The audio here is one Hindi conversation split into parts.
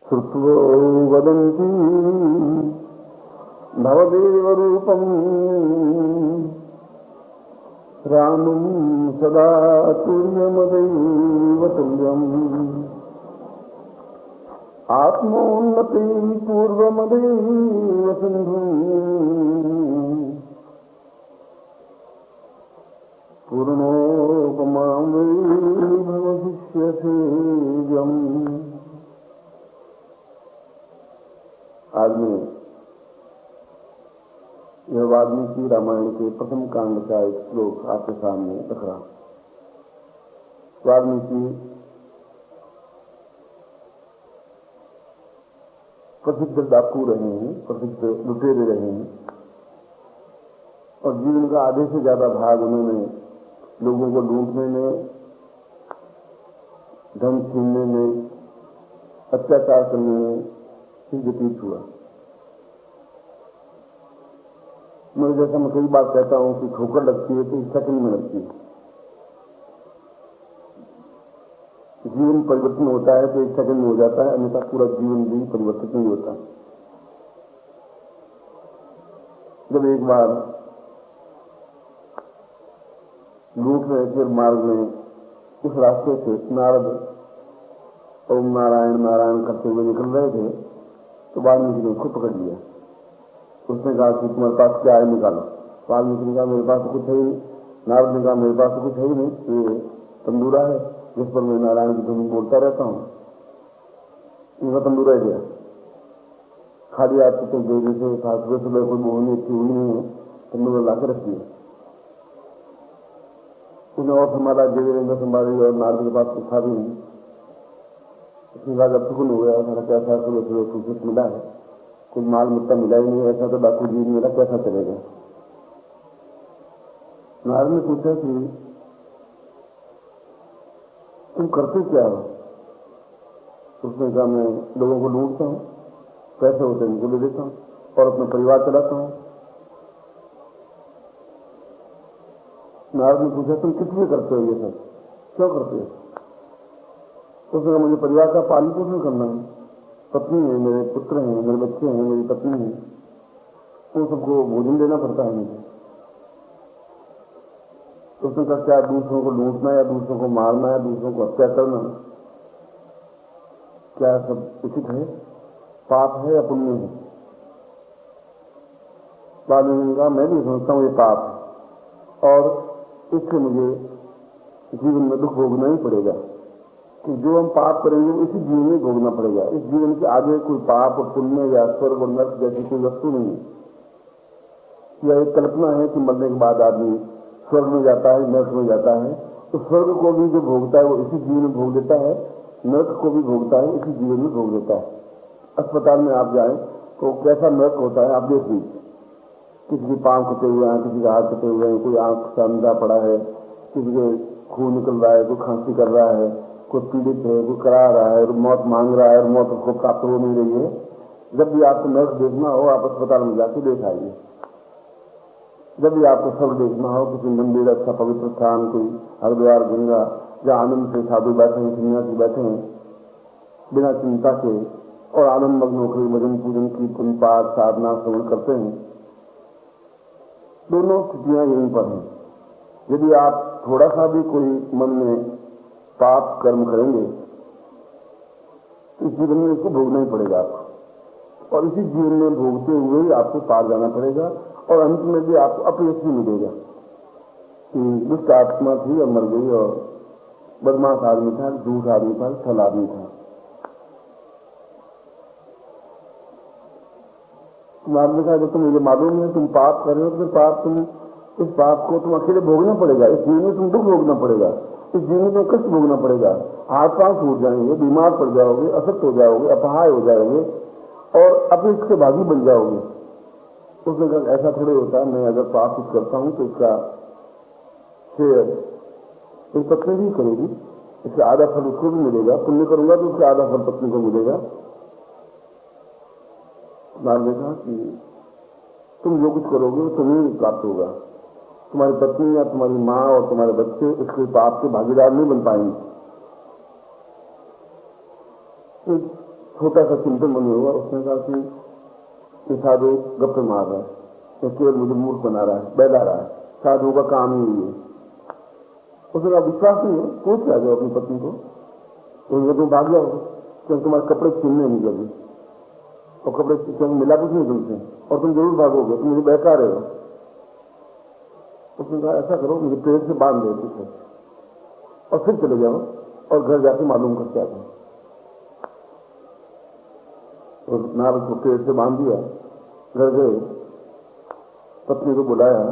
श्रुत्वो वदन्ति भवदेवरूपम् रामं सदा तुल्यमदैव तुल्यम् आत्मोन्नति पूर्वमदैव सिन्धुम् पूर्णोपमां वै भवशिष्यसेव्यम्। आज मैं यह वाल्मीकि रामायण के प्रथम कांड का एक श्लोक आपके सामने रख रहा हूं। वाल्मीकि प्रसिद्ध डाकू रहे हैं, प्रसिद्ध लुटेरे रहे हैं और जीवन का आधे से ज्यादा भाग उन्होंने लोगों को लूटने में, धन छीनने में, अत्याचार करने में व्यतीत हुआ। मेरे जैसा मैं कई बार कहता हूं कि ठोकर लगती है तो एक सेकंड में लगती है। जीवन परिवर्तन होता है तो एक सेकंड में हो जाता है, अन्यथा पूरा जीवन भी परिवर्तित नहीं होता। जब एक बार लूट रहे थे मार्ग में, उस रास्ते से नारद ओम नारायण नारायण करते हुए निकल रहे थे तो वाल्मीकि ने खुद पकड़ लिया। उसने कहा कि तुम्हारे पास क्या है, निकालो। वाल्मीकि ने कहा मेरे पास तो कुछ है ही नहीं। नारद ने कहा मेरे पास तो कुछ है ही नहीं, ये तंदूरा है जिस पर मैं नारायण की धुन बोलता रहता हूं। इनका तंदूरा गया खाली हाथ तो देवी से सुबह सुबह कोई मोहनी अच्छी हुई नहीं है, तंदूरा लाकर रख दिया। उसने और संभाला, देवीरेंद्र संभाली और नारद के पास कुछ था भी नहीं। उसने कहा जब सुकून हो गया, कैसा सुबह सुबह कुछ मिला है, कुछ माल मुद्दा मिला ही नहीं, ऐसा तो डाकू जी मिला, कैसा चलेगा। नारद ने पूछा कि तुम करते क्या हो? उसने कहा मैं लोगों को लूटता हूं, पैसे होते उनको ले देता हूं और अपना परिवार चलाता हूं। नारद ने पूछा तुम किस लिए करते हो ये सब, क्यों करते हो? उसने कहा मुझे परिवार का पालन पोषण करना है, पत्नी है, मेरे पुत्र हैं, मेरे बच्चे हैं, मेरी पत्नी है, उन सबको भोजन देना पड़ता है मुझे। तो उसने कहा क्या दूसरों को लूटना या दूसरों को मारना या दूसरों को हत्या करना क्या सब उचित है, पाप है या पुण्य है? बाद में कहा मैं भी समझता हूं ये पाप है और इससे मुझे जीवन में दुख भोगना ही पड़ेगा कि जो हम पाप करेंगे वो इसी जीवन में भोगना पड़ेगा। इस जीवन के आगे कोई पाप और पुण्य या स्वर्ग और नर्क जैसी कोई वस्तु नहीं है। यह एक कल्पना है कि मरने के बाद आदमी स्वर्ग में जाता है, नर्क में जाता है, तो स्वर्ग को भी जो भोगता है वो इसी जीवन में भोग लेता है, नर्क को भी भोगता है इसी जीवन में भोग लेता है। अस्पताल में आप जाएं तो कैसा नर्क होता है आप देख लीजिए, किसी के पांव कटे हुए हैं, किसी के हाथ कटे हुए हैं, कोई आंख से अंधा पड़ा है, किसी के खून निकल रहा है, कोई खांसी कर रहा है, कोई पीड़ित है, कोई करा रहा है और मौत मांग रहा है और मौत उसको प्राप्त हो नहीं रही है। जब भी आपको नर्क देखना हो आप अस्पताल में जाके देख आइए। जब भी आपको स्वर्ग देखना हो, किसी मंदिर, अच्छा पवित्र स्थान, कोई हरिद्वार, गंगा, जहाँ आनंद से साधु बैठे हैं, सन्यासी बैठे हैं, बिना चिंता के और आनंद मग्न होकर भजन पूजन कीर्तन पाठ साधना श्रवण करते हैं, दोनों स्थितियां यहीं पर हैं। यदि आप थोड़ा सा भी कोई मन में पाप कर्म करेंगे तो इस जीवन में इसको भोगना ही पड़ेगा आपको, और इसी जीवन में भोगते हुए ही आपको पार जाना पड़ेगा और अंत में भी आपको अपयश ही मिलेगा कि दुष्ट आत्मा थी और मर गई और बदमाश आदमी था, झूठ आदमी था, छल आदमी था। आपने कहा जब तुम मुझे मालूम है तुम पाप कर रहे हो तो पाप तुम इस पाप को तुम अकेले भोगना पड़ेगा, इस जीवन में तुम दुख भोगना पड़ेगा, इस जीवन में कष्ट भोगना पड़ेगा, हाथ पांव छूट जाएंगे, बीमार पड़ जाओगे, असक्त हो जाओगे, अपहाय हो जाओगे और अपने इसके भागी बन जाओगे। उसने कहा ऐसा थोड़े होता है, मैं अगर पाप कुछ करता हूं तो इसका शेयर एक पत्नी भी करेगी, इससे आधा फल उसको भी मिलेगा, पुण्य करूंगा तो उसका आधा फल पत्नी को मिलेगा। नारद ने कहा कि तुम जो कुछ करोगे वो तुम्हें प्राप्त होगा, तुम्हारी पत्नी या तुम्हारी माँ और तुम्हारे बच्चे इसके पाप के भागीदार नहीं बन पाएंगे। तो छोटा सा चिंतन बने हुआ। उसने कहा कि ये साधु गप्पे मार रहा है, ये केवल मुझे मूर्ख बना रहा है, बहला रहा है, साधु का काम ही है। उसने कहा विश्वास नहीं है, पूछ आ जाओ अपनी पत्नी को, तो तुम भाग जाओ क्योंकि तुम्हारे कपड़े छीनने नहीं लगे और कपड़े क्योंकि मिला कुछ नहीं तुमसे और तुम जरूर भागोगे, तुम मुझे बहका रहे हो। उसने कहा ऐसा करो, मुझे पेड़ से बांध दो पीछे और फिर चले जाओ और घर जाके मालूम करके आ जाओ। तो नारद को पेड़ से बांध दिया, घर गए, पत्नी को बुलाया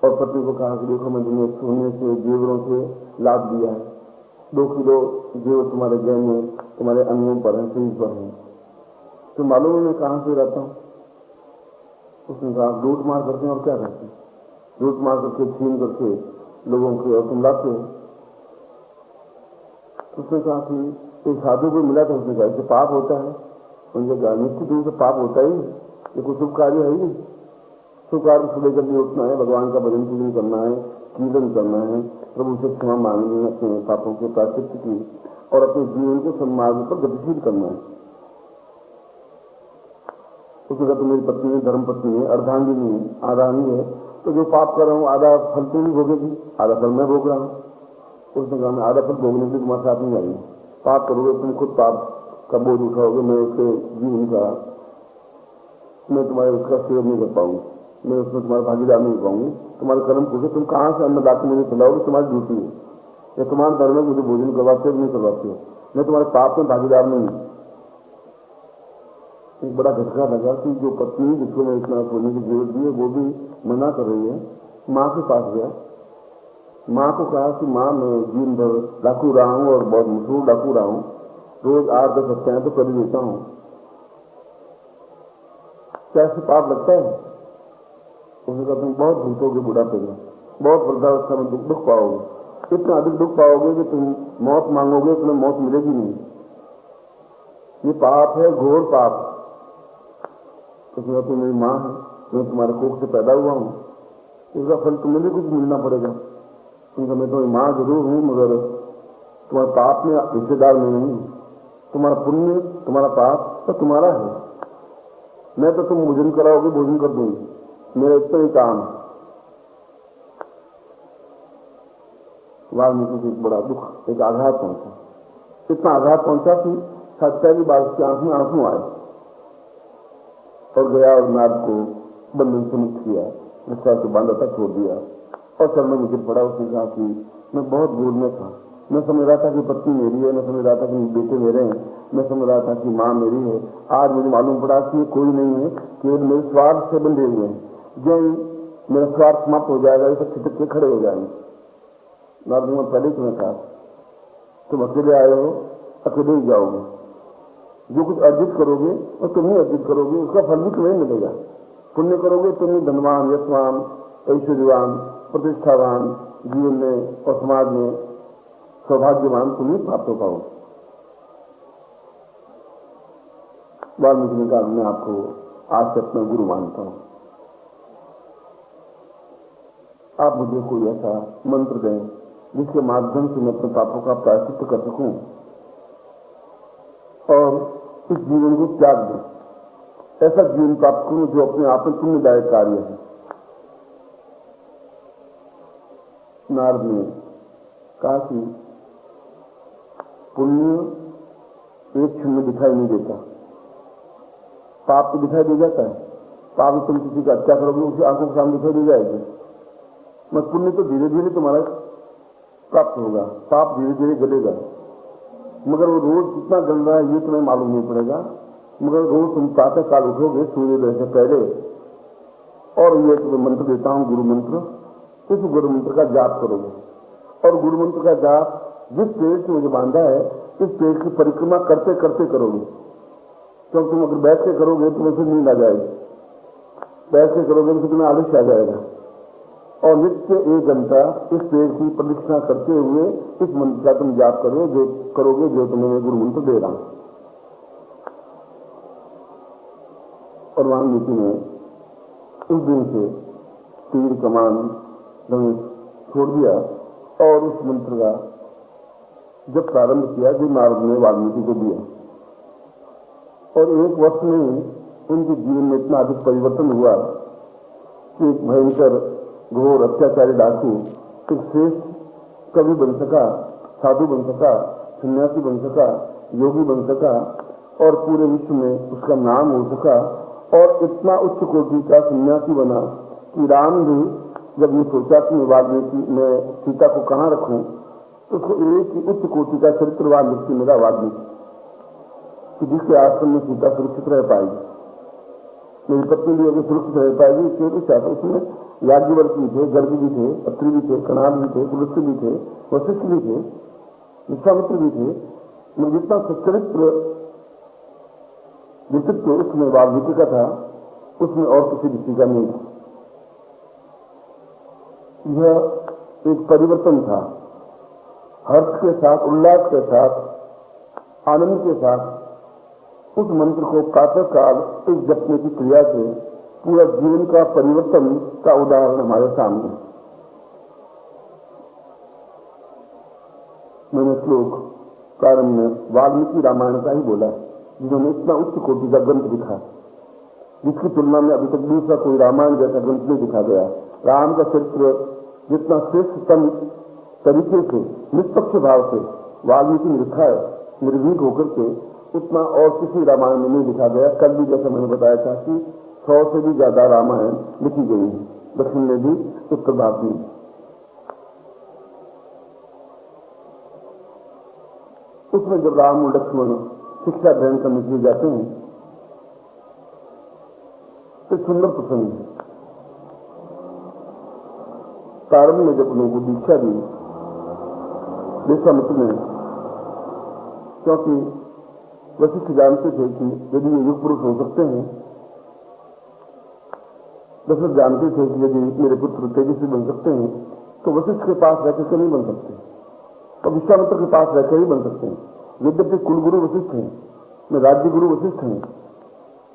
और पत्नी को कहा कि देखो मैं तुम्हें सोने से जेवरों से लाभ दिया है, 2 किलो जेवर तुम्हारे गहने में तुम्हारे अंगों पर है, शरीर पर है, तो मालूम है मैं कहां से रहता हूं? उसने कहा लूट मार करते हैं और क्या करते हैं, लूट मार करके छीन करके लोगों के और तुम लाते हो। उसने कहा कि एक साधु को मिला था, उसने कहा इससे पाप होता है। उनके कहा निश्चित रूप से पाप होता ही, ये कोई शुभ कार्य है ही नहीं। शुभ कार्य सुबह जल्दी उठना है, भगवान का भजन पूजन करना है, कीर्तन करना है, प्रभु से क्षमा मांगनी है अपने पापों के प्रायश्चित की और अपने जीवन को सन्मार्ग पर गतिशील करना है। उसने कहा तो मेरी पत्नी है, धर्म पत्नी है, अर्धांगिनी है, आधांगी है, तो जो पाप कर रहा हूं आधा फल तुम भी भोगेगी, आधा फल मैं भोग रहा हूं। उसने कहा मैं आधा फल भोगने के लिए तुम्हारे साथ नहीं आई, पाप करोगे तुम खुद पाप का बोझ उठाओगे, मैं उसके जीवन का मैं तुम्हारे उसका सेव नहीं कर पाऊंगी, मैं उसमें तुम्हारा भागीदार नहीं हो पाऊंगी। तुम्हारे कर्म पूछे तुम कहां से अन्न लाके मुझे खिलाओगे, तुम्हारी ड्यूटी है, या तुम्हारे धर्म में मुझे भोजन करवाते हो नहीं करवाते हो, मैं तुम्हारे पाप में भागीदार नहीं हूं। एक बड़ा झटका लगा कि जो पत्नी जिसको मैं इतना सोने की जरूरत दी है वो भी मना कर रही है। माँ के पास गया, माँ को कहा कि माँ मैं दिन भर डाकू रहा हूं और बहुत मशहूर डाकू रहा हूं, रोज 8-10 हत्याएं तो कर ही देता हूं, क्या ऐसे पाप लगता है? उसने कहा तुम बहुत भूतोगे बुढ़ापे में, बहुत वृद्धावस्था में दुख पाओगे, इतना अधिक दुख पाओगे कि तुम मौत मांगोगे तुम्हें मौत मिलेगी नहीं, ये पाप है, घोर पाप। उसने कहा तुम मेरी माँ है, मैं तुम्हारे कोख से पैदा हुआ हूं, इसका फल तुम्हें भी कुछ मिलना पड़ेगा। उनका मैं तुम्हारी माँ जरूर हूं मगर तुम्हारे पाप में हिस्सेदार नहीं हूं, तुम्हारा पुण्य तुम्हारा पाप तो तुम्हारा है, मैं तो तुम भोजन कराओगे भोजन कर दूंगी, मेरा इतना ही काम है। वाल्मीकि को एक बड़ा दुख, एक आघात पहुंचा, इतना आघात पहुंचा कि सत्या की बात की आंख में आंसू आए और गया और नाद को बंधन से मुक्त किया, रिश्ता से बांधा था छोड़ दिया और चरणों में गिर पड़ा। उसने कहा कि मैं बहुत भूल में था, मैं समझ रहा था कि पत्नी मेरी है, मैं समझ रहा था कि बेटे मेरे हैं, मैं समझ रहा था कि माँ मेरी है, आज मुझे मालूम पड़ा कि कोई नहीं है, केवल मेरे स्वार्थ से बंधे हुए हैं, जो मेरा स्वार्थ समाप्त हो जाएगा ये सब छिटक के खड़े हो जाएंगे। नारद ने पहले तुम्हें कहा तुम अकेले आए हो, अकेले ही जाओगे, जो कुछ अर्जित करोगे और तुम ही अर्जित करोगे, उसका फल भी तुम्हें मिलेगा। पुण्य करोगे तुम ही धनवान, यशवान, ऐश्वर्यवान, प्रतिष्ठावान, जीवन में और समाज में सौभाग्यवान तुम ही प्राप्त हो पाओगे। वाल्मीकि ने कहा मैं आपको आज से अपना गुरु मानता हूं, आप मुझे कोई ऐसा मंत्र दें जिसके माध्यम से मैं अपने पापों का प्रायश्चित कर सकूं और इस जीवन को त्याग दें, ऐसा जीवन प्राप्त करूं जो अपने आप में पुण्यदायक कार्य है। नारद ने कहा कि पुण्य एक क्षण में दिखाई नहीं देता, पाप तो दिखाई दे जाता है, पाप तुम किसी का हत्या करोगे उसे आंखों के सामने दिखाई दे जाएगी, मगर पुण्य तो धीरे धीरे तुम्हारा प्राप्त होगा, पाप धीरे धीरे गलेगा, मगर वो रोज कितना गल रहा है ये तुम्हें मालूम नहीं पड़ेगा। मगर रोज तुम प्रातः काल उठोगे सूर्योदय से पहले और ये तुम्हें मंत्र देता हूं गुरु मंत्र, इस गुरु मंत्र का जाप करोगे और गुरु मंत्र का जाप जिस पेड़ से मुझे बांधा है इस पेड़ की परिक्रमा करते करते करोगे, क्योंकि तुम अगर बैठ के करोगे तो उसे नींद आ जाएगी, बैठ के करोगे तो तुम्हें आलस्य आ जाएगा और नित्य 1 घंटा इस पेड़ की प्रदक्षिणा करते हुए इस मंत्र का तुम जाप करो जो करोगे जो तुम्हें मैं गुरु मंत्र दे रहा हूं। और वाल्मीकि ने उस दिन से तीर कमान धनुष छोड़ दिया और उस मंत्र का जब प्रारंभ किया जो नारद ने वाल्मीकि को दिया और एक वर्ष में उनके जीवन में इतना अधिक परिवर्तन हुआ कि एक भयंकर घोर अत्याचारी डाकू एक श्रेष्ठ कवि बन सका, साधु बन सका, सन्यासी बन सका, योगी बन सका और पूरे विश्व में उसका नाम हो सका। और इतना उच्च कोटि का सन्यासी बना कि राम भी जब ये सोचा कि मैं सीता को कहाँ रखूं, तो उसको एक ही उच्च कोटि का चरित्रवान व्यक्ति मिला वाल्मीकि कि जिसके आश्रम में सीता सुरक्षित रह पाएगी, मेरी पत्नी भी अगर सुरक्षित रह पाएगी। इसलिए उसमें याज्ञवल्क्य भी थे, गर्ग भी थे, अत्रि भी थे, कणाद भी थे, पुलस्त्य भी थे, वशिष्ठ भी थे, विश्वामित्र भी थे। मैं जितना सच्चरित्र व्यक्तित्व उसमें वाल्मीकि का था, उसमें और किसी ऋषि का नहीं था। यह एक परिवर्तन था, हर्ष के साथ, उल्लास के साथ, आनंद के साथ उस मंत्र को प्रातः काल एक जपने की क्रिया से पूरा जीवन का परिवर्तन का उदाहरण हमारे सामने। मैंने श्लोक प्रारंभ में वाल्मीकि रामायण का ही बोला, जिन्होंने इतना उच्च कोटि का ग्रंथ लिखा जिसकी तुलना में अभी तक दूसरा कोई रामायण जैसा ग्रंथ नहीं लिखा गया। राम का चरित्र जितना श्रेष्ठतम तरीके से, निष्पक्ष भाव से वाल्मीकि ने लिखा है, निर्भीक होकर के, उतना और किसी रामायण में नहीं लिखा गया। कल भी जैसा मैंने बताया था कि 100 से भी ज्यादा रामायण लिखी गई है, दक्षिण में भी, उत्तर भारत में। उसमें जब राम और लक्ष्मण शिक्षा ग्रहण करने के लिए जाते हैं तो सुंदर प्रसंग है। प्रारंभ में जब उन्होंने दीक्षा दी विश्वामित्र ने, क्योंकि वशिष्ठ जानते थे कि यदि ये युग पुरुष हो सकते हैं, दशरथ जानते थे कि यदि मेरे पुत्र तेजस्वी बन सकते हैं तो वशिष्ठ के पास रहकर के नहीं बन सकते, और विश्वामित्र के पास रहकर ही बन सकते हैं। यद्यपि कुलगुरु वशिष्ठ हैं, मैं राज्य गुरु वशिष्ठ हैं,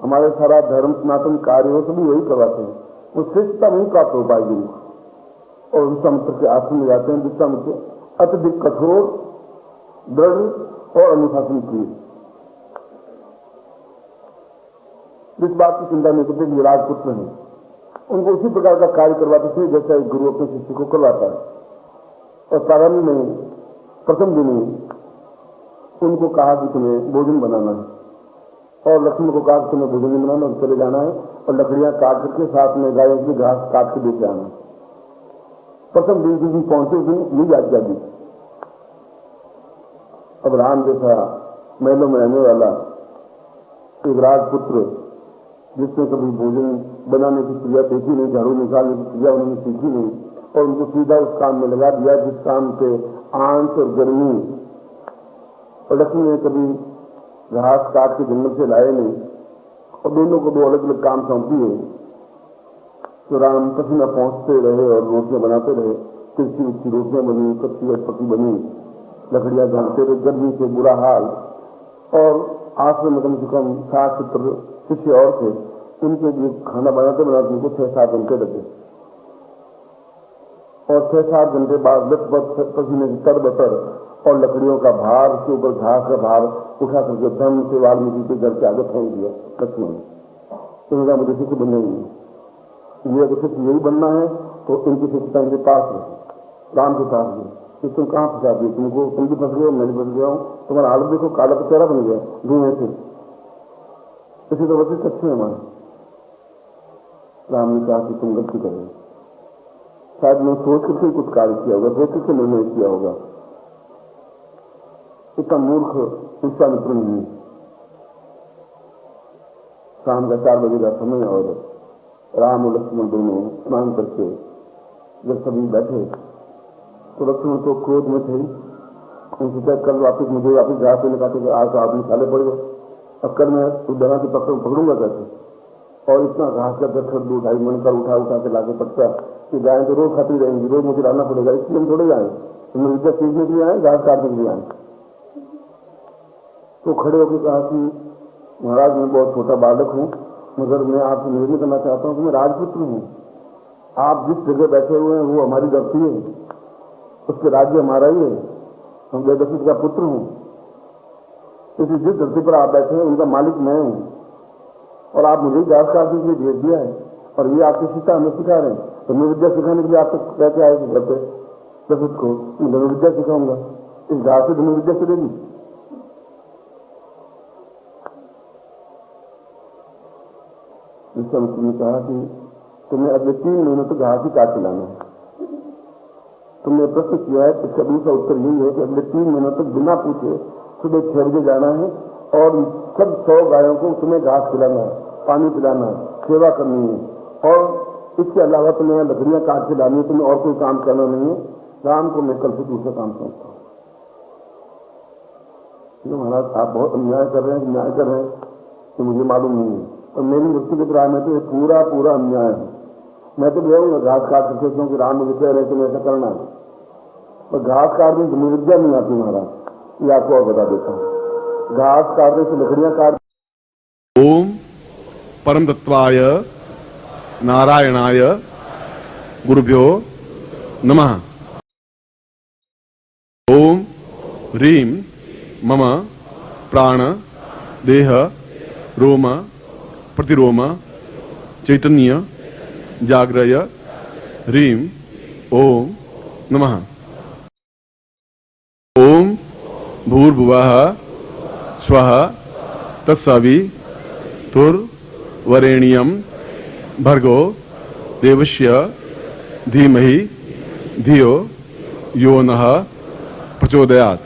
हमारे सारा धर्म सनातन कार्य हो सभी वही करवाते हैं, वो श्रेष्ठता नहीं प्राप्त हो पाएगी उनको। और विश्वामित्र के आश्रम में जाते हैं। विश्वामित्र अत्यधिक कठोर, दृढ़ और अनुशासन प्रिय। जिस बात की चिंता नहीं करते कि राजपुत्र हैं, उनको उसी प्रकार का कार्य करवाते थे जैसा एक गुरु अपने शिष्य को करवाता है। और प्रारंभ में प्रथम दिन उनको कहा कि तुम्हें भोजन बनाना है, और लक्ष्मण को कहा कि तुम्हें भोजन नहीं बनाना, चले जाना है और लकड़ियां काट करके साथ में गायों की घास काट के देते आना। प्रथम दिन जिस दिन पहुंचे उस दिन यही आज्ञा दी। अब राम जैसा महलों में रहने वाला एक राजपुत्र, जिसने कभी भोजन बनाने की क्रिया देखी नहीं, झाड़ू निकालने की क्रिया उन्होंने सीखी नहीं, और उनको सीधा उस काम में लगा दिया जिस काम पे आंच और गर्मी, और लक्ष्मण ने कभी घास काट के जंगल से लाए नहीं, और दोनों को दो अलग अलग काम सौंपी है। तो राम पसीना पहुंचते रहे और रोटियां बनाते रहे, तिरछी मिर्ची रोटियां बनी, कच्ची अटपटी बनी, लकड़ियां गांठते रहे, गर्मी से बुरा हाल। और आश्रम में कम से कम 60-70 शिष्य और थे, उनके लिए खाना बनाते बनाते उनको 6-7 घंटे लगे, और 6-7 घंटे बाद लटपट पसीने की तरबतर और लकड़ियों का भार, उसके ऊपर घास का भार उठा करके धम से वाल्मीकि के घर के आगे फेंक दिया लक्ष्मण ने। तो उनका मुझे शिष्य बनना ही है, ये अगर शिष्य यही बनना है तो इनकी शिक्षता इनके पास है, राम के पास है। कि तुम कहाँ फंसा दिए, तुमको, तुम भी फंस गए, मैं भी फंस गया हूँ, तुम्हारा हालत देखो, काला का चेहरा बन गया धुएं से। इसी तो वशिष्ठ अच्छे हमारे। राम ने कहा कि तुम गलती कर रहे हो, शायद मैं सोच करके कुछ कार्य किया होगा, सोच करके निर्णय किया होगा। इतना मूर्ख विश्वामित्र नहीं। शाम का 4 बजे का समय, और राम और लक्ष्मण दोनों स्नान करके जब सभी बैठे तो लक्ष्मण तो क्रोध में थे, उनसे क्या कल वापिस मुझे वापिस घास से निकालते, आज आदमी साले पड़ गए, अब कल मैं उस दरा की पकड़ूंगा कैसे। और इतना घास का दर 2-2.5 मन कर उठा के लाके पटका कि गाय तो रोज खाती रहेंगी, रोज मुझे लाना पड़ेगा, इसलिए हम थोड़े आए, तुम विद्या सीखने के लिए आए, घास काटने के लिए आए। तो खड़े होकर कहा कि महाराज मैं बहुत छोटा बालक हूं, मगर मैं आपसे निर्णय करना चाहता हूं कि मैं राजपुत्र हूं, आप जिस जगह बैठे हुए हैं वो हमारी धरती है, उसके राज्य हमारा ही है, हम दशरथ का पुत्र हूं, क्योंकि जिस धरती पर आप बैठे हैं उनका मालिक मैं हूं, और आप मुझे घास काटने के लिए भेज दिया है, और ये आपकी शिक्षा हमें सिखा रहे हैं। तो मैं विद्या सिखाने के लिए आप तक कहते आए थे घर पे प्रसुत को, मैं विद्या सिखाऊंगा, इस घास से तुम्हें विद्या चलेगी। ने कहा कि तुम्हें अगले 3 महीनों तक घास ही काट खिलाना है। तुमने प्रश्न किया है, इसका दूसरा उत्तर यही है कि अगले 3 महीनों तक बिना पूछे सुबह 6 बजे जाना है और सब 100 गायों को तुम्हें घास खिलाना है, पानी पिलाना है, सेवा करनी है, और इसके अलावा तुम्हें लकड़ियां काट के लानी है, तुम्हें और कोई काम करना नहीं है। राम को मैं कल से दूसरा काम करता हूं। महाराज आप बहुत अन्याय कर रहे हैं, न्याय कर रहे हैं कि मुझे मालूम नहीं है, और मेरी व्यक्तिगत राय में तो ये पूरा पूरा अन्याय है। मैं तो कहूँगा घास काट के सोचूं कि राम मुझे कह रहे हैं कि मैं ऐसा करना है, और घास काटने से मुझे विद्या नहीं आती महाराज, ये आपको और बता देता हूँ। घास काटने से लकड़ियां काट। ओम परम तत्वाय नारायणाय गुरुभ्यो नमः। ओम ह्रीं मम प्राण देह रोम प्रतिरोम चैतन्य जाग्रय ह्रीं ओम नमः। ओम भूर्भुवः स्वः तत्सवितुर्वरेण्यं भर्गो देवस्य धीमहि धियो यो नः प्रचोदयात्।